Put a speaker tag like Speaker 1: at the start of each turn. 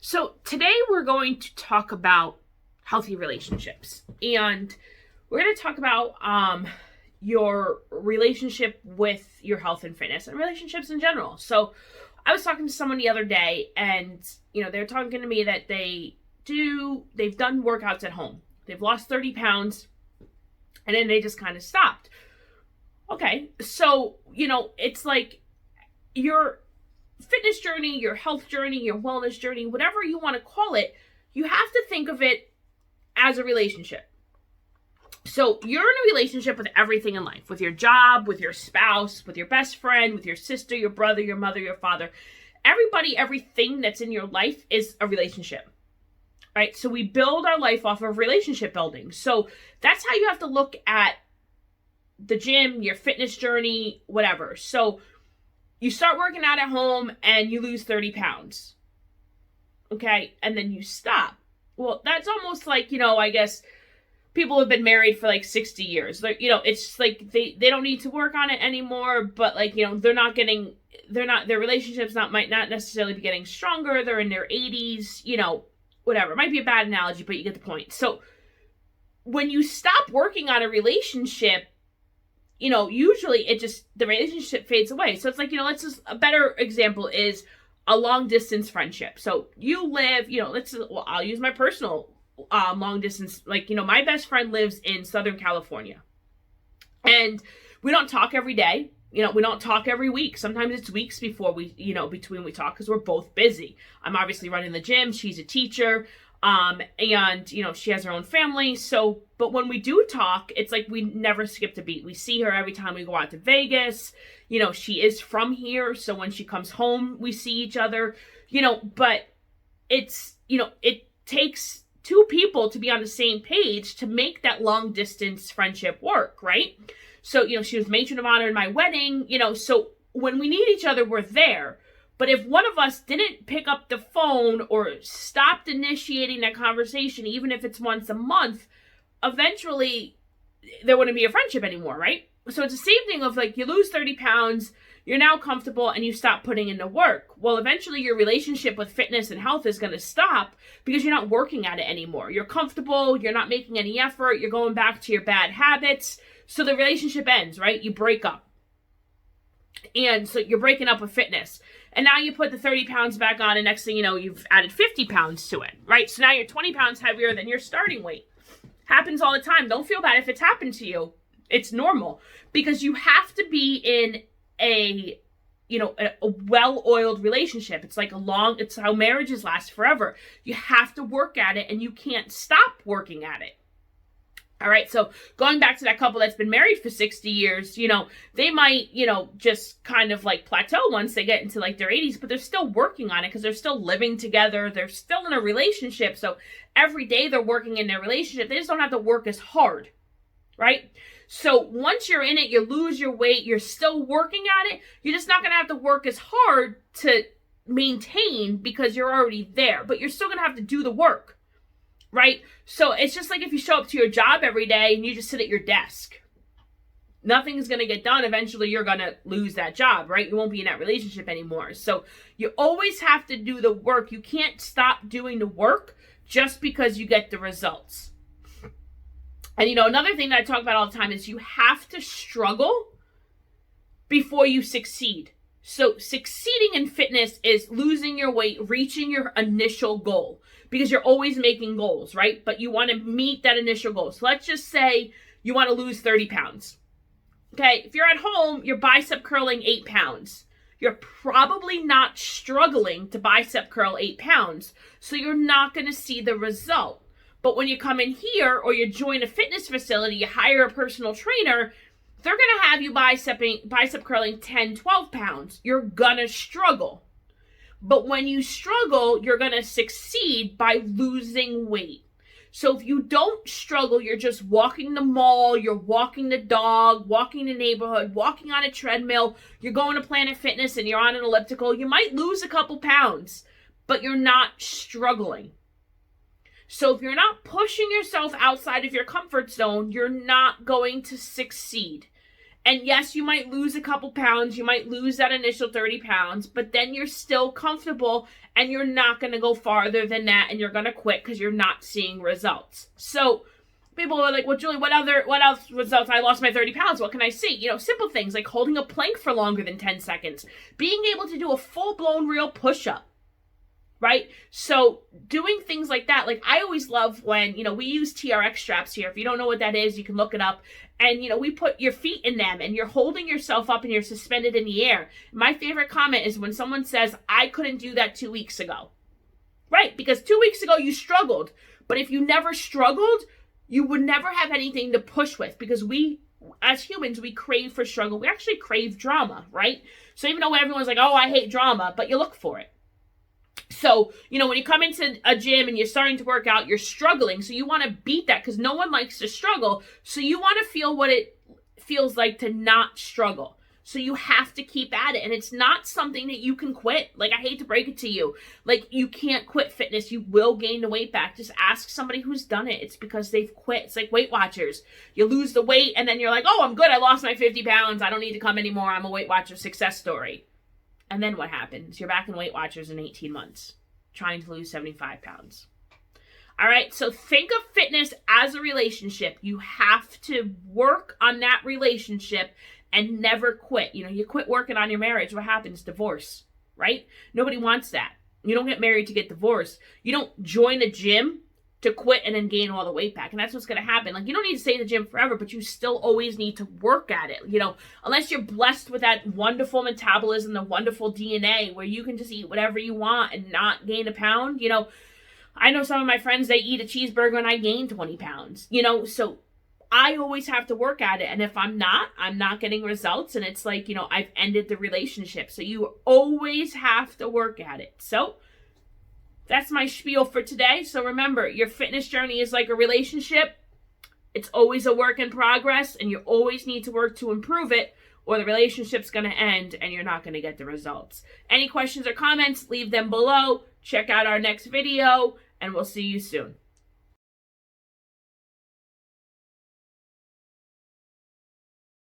Speaker 1: So, today we're going to talk about healthy relationships. And we're going to talk about your relationship with your health and fitness and relationships in general. So, I was talking to someone the other day and, they were talking to me that they've done workouts at home. They've lost 30 pounds and then they just kind of stopped. Okay. So, it's like your fitness journey, your health journey, your wellness journey, whatever you want to call it, you have to think of it as a relationship. So you're in a relationship with everything in life, with your job, with your spouse, with your best friend, with your sister, your brother, your mother, your father. Everybody, everything that's in your life is a relationship, right? So we build our life off of relationship building. So that's how you have to look at the gym, your fitness journey, whatever. So you start working out at home and you lose 30 pounds. Okay. And then you stop. Well, that's almost like, I guess people have been married for like 60 years. Like, it's just like they don't need to work on it anymore, but like, their relationships might not necessarily be getting stronger. They're in their 80s, whatever. It might be a bad analogy, but you get the point. So when you stop working on a relationship, usually the relationship fades away. So it's like, a better example is a long distance friendship. So you live, I'll use my personal long distance. Like, my best friend lives in Southern California and we don't talk every day. We don't talk every week. Sometimes it's weeks before between we talk because we're both busy. I'm obviously running the gym. She's a teacher. And she has her own family. So, but when we do talk, it's like we never skipped a beat. We see her every time we go out to Vegas. She is from here. So when she comes home, we see each other, but it's, it takes two people to be on the same page to make that long distance friendship work. Right. So, she was matron of honor in my wedding, so when we need each other, we're there. But if one of us didn't pick up the phone or stopped initiating that conversation, even if it's once a month, eventually there wouldn't be a friendship anymore, right? So it's the same thing of like you lose 30 pounds, you're now comfortable and you stop putting in the work. Well, eventually your relationship with fitness and health is going to stop because you're not working at it anymore. You're comfortable, you're not making any effort, you're going back to your bad habits. So the relationship ends, right? You break up. And so you're breaking up with fitness. And now you put the 30 pounds back on and next thing you know, you've added 50 pounds to it, right? So now you're 20 pounds heavier than your starting weight. Happens all the time. Don't feel bad if it's happened to you. It's normal because you have to be in a well-oiled relationship. It's it's how marriages last forever. You have to work at it and you can't stop working at it. All right, so going back to that couple that's been married for 60 years, they might, just kind of like plateau once they get into like their 80s, but they're still working on it because they're still living together. They're still in a relationship. So every day they're working in their relationship. They just don't have to work as hard, right? So once you're in it, you lose your weight, you're still working at it. You're just not going to have to work as hard to maintain because you're already there, but you're still going to have to do the work. Right? So it's just like if you show up to your job every day and you just sit at your desk. Nothing is going to get done. Eventually, you're going to lose that job, right? You won't be in that relationship anymore. So you always have to do the work. You can't stop doing the work just because you get the results. And, another thing that I talk about all the time is you have to struggle before you succeed. So succeeding in fitness is losing your weight, reaching your initial goal. Because you're always making goals, right? But you want to meet that initial goal. So let's just say you want to lose 30 pounds. Okay, if you're at home, you're bicep curling 8 pounds. You're probably not struggling to bicep curl 8 pounds. So you're not going to see the result. But when you come in here or you join a fitness facility, you hire a personal trainer, they're going to have you bicep curling 10, 12 pounds. You're going to struggle. But when you struggle, you're going to succeed by losing weight. So if you don't struggle, you're just walking the mall, you're walking the dog, walking the neighborhood, walking on a treadmill, you're going to Planet Fitness and you're on an elliptical, you might lose a couple pounds, but you're not struggling. So if you're not pushing yourself outside of your comfort zone, you're not going to succeed. And yes, you might lose a couple pounds, you might lose that initial 30 pounds, but then you're still comfortable and you're not going to go farther than that, and you're going to quit because you're not seeing results. So people are like, well, Julie, what else results? I lost my 30 pounds. What can I see? Simple things like holding a plank for longer than 10 seconds, being able to do a full-blown real push-up, right? So doing things like that, like I always love when, we use TRX straps here. If you don't know what that is, you can look it up. And, we put your feet in them and you're holding yourself up and you're suspended in the air. My favorite comment is when someone says, I couldn't do that 2 weeks ago, right? Because 2 weeks ago you struggled. But if you never struggled, you would never have anything to push with, because we, as humans, we crave for struggle. We actually crave drama, right? So even though everyone's like, oh, I hate drama, but you look for it. So, when you come into a gym and you're starting to work out, you're struggling. So you want to beat that because no one likes to struggle. So you want to feel what it feels like to not struggle. So you have to keep at it. And it's not something that you can quit. Like, I hate to break it to you. Like, you can't quit fitness. You will gain the weight back. Just ask somebody who's done it. It's because they've quit. It's like Weight Watchers. You lose the weight and then you're like, oh, I'm good. I lost my 50 pounds. I don't need to come anymore. I'm a Weight Watchers success story. And then what happens? You're back in Weight Watchers in 18 months, trying to lose 75 pounds. All right, so think of fitness as a relationship. You have to work on that relationship and never quit. You quit working on your marriage, what happens? Divorce, right? Nobody wants that. You don't get married to get divorced. You don't join a gym to quit and then gain all the weight back. And that's what's going to happen. Like, you don't need to stay in the gym forever, but you still always need to work at it. Unless you're blessed with that wonderful metabolism, the wonderful DNA where you can just eat whatever you want and not gain a pound. I know some of my friends, they eat a cheeseburger and I gain 20 pounds, so I always have to work at it. And if I'm not getting results, and it's like, I've ended the relationship. So you always have to work at it. So that's my spiel for today. So remember, your fitness journey is like a relationship. It's always a work in progress, and you always need to work to improve it, or the relationship's going to end and you're not going to get the results. Any questions or comments, leave them below. Check out our next video, and we'll see you soon.